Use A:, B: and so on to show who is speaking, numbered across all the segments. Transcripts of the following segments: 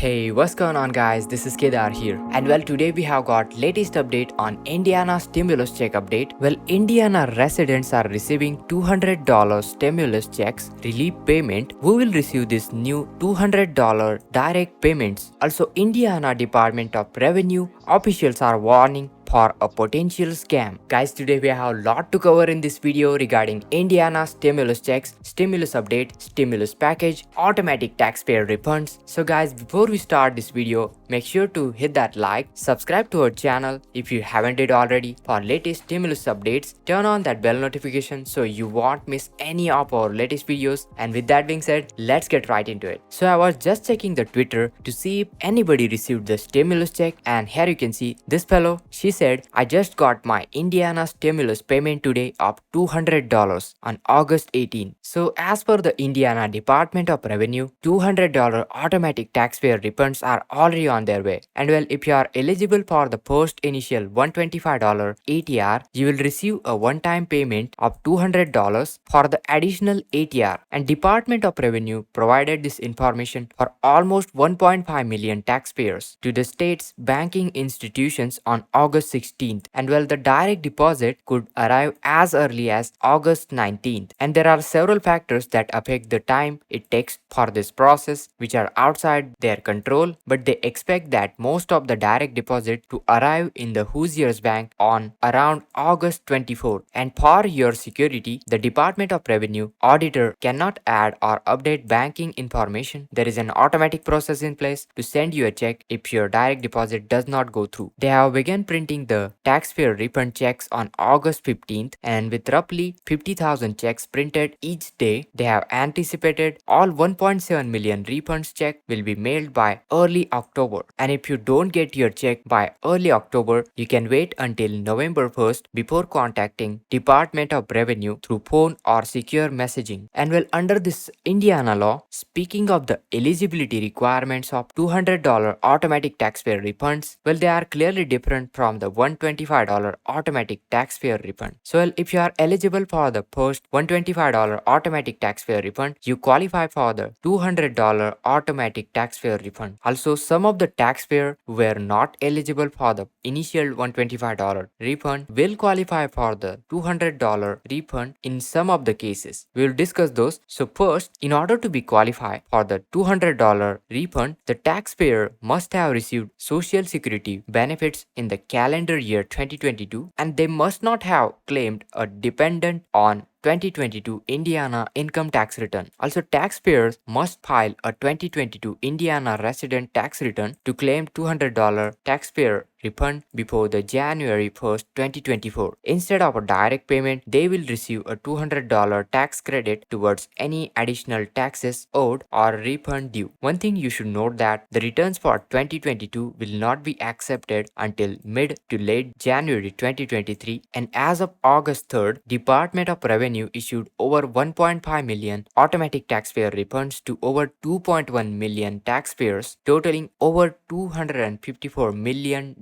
A: Hey, what's going on guys? This is Kedar here. And well, today we have got latest update on Indiana stimulus check update. Well, Indiana residents are receiving $200 stimulus checks relief payment. Who will receive this new $200 direct payments? Also, Indiana Department of Revenue officials are warning for a potential scam. Guys, today we have a lot to cover in this video regarding Indiana stimulus checks, stimulus update, stimulus package, automatic taxpayer refunds. So guys, before we start this video, make sure to hit that like, subscribe to our channel if you haven't did already. For latest stimulus updates, turn on that bell notification so you won't miss any of our latest videos. And with that being said, let's get right into it. So I was just checking the Twitter to see if anybody received the stimulus check, and here you can see this fellow. She said, I just got my Indiana stimulus payment today of $200 on August 18. So as per the Indiana Department of Revenue, $200 automatic taxpayer refunds are already on their way. And well, if you are eligible for the first initial $125 ATR, you will receive a one-time payment of $200 for the additional ATR. And Department of Revenue provided this information for almost 1.5 million taxpayers to the state's banking institutions on August 16th. And well, the direct deposit could arrive as early as August 19th. And there are several factors that affect the time it takes for this process, which are outside their control, but they expect that most of the direct deposit to arrive in the Hoosiers Bank on around August 24th. And for your security, the Department of Revenue auditor cannot add or update banking information. There is an automatic process in place to send you a check if your direct deposit does not go through. They have begun printing the taxpayer refund checks on August 15th, and with roughly 50,000 checks printed each day, they have anticipated all 1.7 million refunds check will be mailed by early October. And if you don't get your check by early October, you can wait until November 1st before contacting Department of Revenue through phone or secure messaging. And well, under this Indiana law, speaking of the eligibility requirements of $200 automatic taxpayer refunds, well, they are clearly different from the $125 automatic taxpayer refund. So well, if you are eligible for the first $125 automatic taxpayer refund, you qualify for the $200 automatic taxpayer refund. Also, some of the taxpayers who were not eligible for the initial $125 refund will qualify for the $200 refund in some of the cases. We will discuss those. So first, in order to be qualified for the $200 refund, the taxpayer must have received Social Security benefits in the calendar year 2022, and they must not have claimed a dependent on 2022 Indiana income tax return. Also, taxpayers must file a 2022 Indiana resident tax return to claim $200 taxpayer refund before the January 1st, 2024. Instead of a direct payment, they will receive a $200 tax credit towards any additional taxes owed or refund due. One thing you should note that the returns for 2022 will not be accepted until mid to late January 2023, and as of August 3rd, Department of Revenue issued over 1.5 million automatic taxpayer refunds to over 2.1 million taxpayers, totaling over $254 million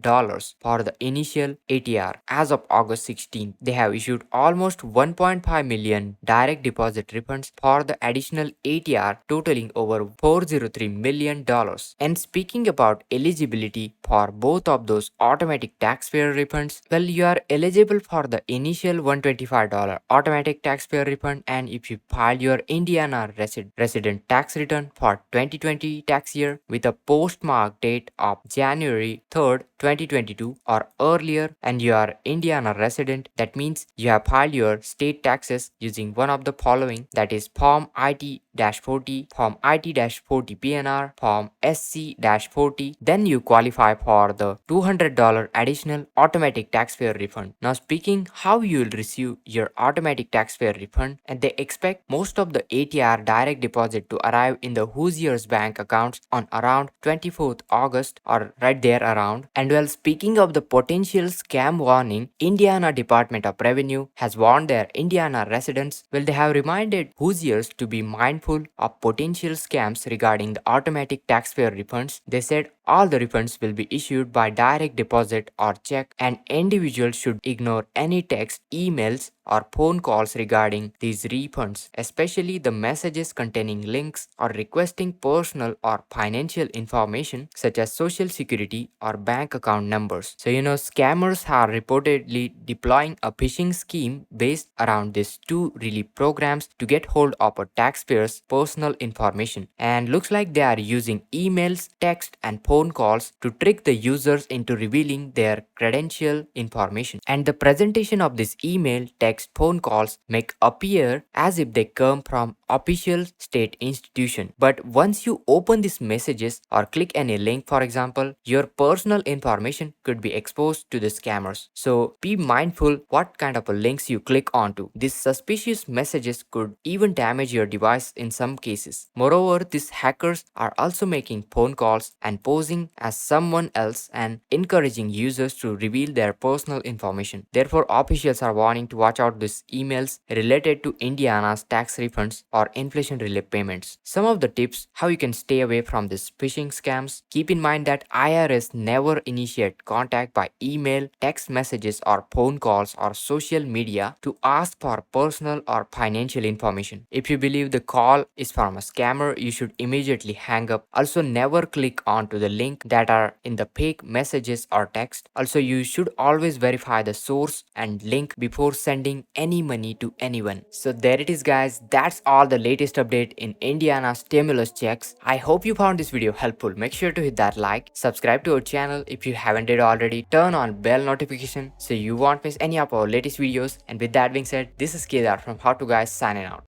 A: for the initial ATR. As of August 16th, they have issued almost 1.5 million direct deposit refunds for the additional ATR, totaling over $403 million. And speaking about eligibility for both of those automatic taxpayer refunds, well, you are eligible for the initial $125 automatic taxpayer refund, and if you file your Indiana resident tax return for 2020 tax year with a postmark date of January 3rd, 2022 or earlier, and you are Indiana resident, that means you have filed your state taxes using one of the following, that is Form IT-40, Form IT-40 PNR, Form SC-40, then you qualify for the $200 additional automatic taxpayer refund. Now speaking how you will receive your automatic taxpayer refund, and they expect most of the ATR direct deposit to arrive in the Hoosiers Bank accounts on around 24th August or right there around. And well, speaking of the potential scam warning, Indiana Department of Revenue has warned their Indiana residents. Well, they have reminded Hoosiers to be mindful of potential scams regarding the automatic taxpayer refunds. They said all the refunds will be issued by direct deposit or check, and individuals should ignore any text, emails, or phone calls regarding these refunds, especially the messages containing links or requesting personal or financial information such as social security or bank account numbers. So, scammers are reportedly deploying a phishing scheme based around these two relief programs to get hold of a taxpayer's personal information. And looks like they are using emails, text, and phone calls to trick the users into revealing their credential information. And the presentation of this email, text, phone calls make appear as if they come from official state institution. But once you open these messages or click any link, for example, your personal information could be exposed to the scammers. So be mindful what kind of links you click onto. These suspicious messages could even damage your device in some cases. Moreover, these hackers are also making phone calls and posing as someone else and encouraging users to reveal their personal information. Therefore, officials are warning to watch out these emails related to Indiana's tax refunds or inflation relief payments. Some of the tips how you can stay away from these phishing scams. Keep in mind that IRS never initiate contact by email, text messages, or phone calls or social media to ask for personal or financial information. If you believe the call is from a scammer, you should immediately hang up. Also, never click onto the link that are in the fake messages or text. Also, you should always verify the source and link before sending any money to anyone. So there it is, guys. That's all the latest update in Indiana stimulus checks. I hope you found this video helpful. Make sure to hit that like, subscribe to our channel if you haven't did already, turn on bell notification so you won't miss any of our latest videos. And with that being said, this is Kedar from How to Guys signing out.